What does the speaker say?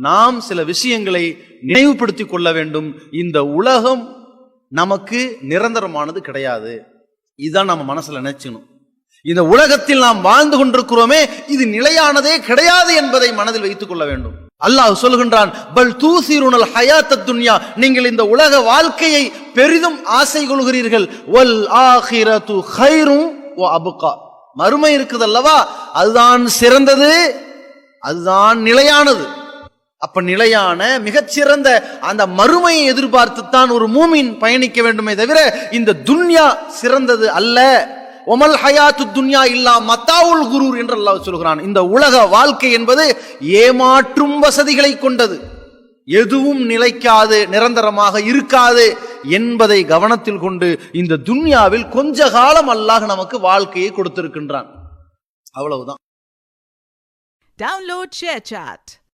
நாம் சில விஷயங்களை நினைவுபடுத்திக் கொள்ள வேண்டும். இந்த உலகம் நமக்கு நிரந்தரமானது கிடையாது. இதுதான் நம்ம மனசுல நினைச்சணும். இந்த உலகத்தில் நாம் வாழ்ந்து கொண்டிருக்கிறோமே, இது நிலையானதே கிடையாது என்பதை மனதில் வைத்துக் கொள்ள வேண்டும். அல்லாஹ் சொல்கின்றான், பல் தூசிருனல் ஹயாத்தத் துன்யா, நீங்கள் இந்த உலக வாழ்க்கையை பெரிதும் ஆசை கொள்கிறீர்கள். வல் ஆகிரது கைரும் வ அபுகா, மறுமை இருக்குது அல்லவா, அதுதான் சிறந்தது, அதுதான் நிலையானது. அப்ப நிலையான மிகச்சிறந்த அந்த மறுமையை எதிர்பார்த்துத்தான் ஒரு மூமின் பயணிக்க வேண்டுமே தவிர இந்த துன்யா சிறந்தது அல்ல. ஒமல் ஹயாத்து துன்யா இல்லா மத்தாவுல் குரூர் என்று அல்லாஹ் சொல்கிறான். இந்த உலக வாழ்க்கை என்பது ஏமாற்றும் வசதிகளை கொண்டது, எதுவும் நிலைக்காது, நிரந்தரமாக இருக்காது என்பதை கவனத்தில் கொண்டு இந்த துன்யாவில் கொஞ்ச காலம் அல்லாஹ் நமக்கு வாழ்க்கையை கொடுத்திருக்கின்றான். அவ்வளவுதான். Download ShareChat.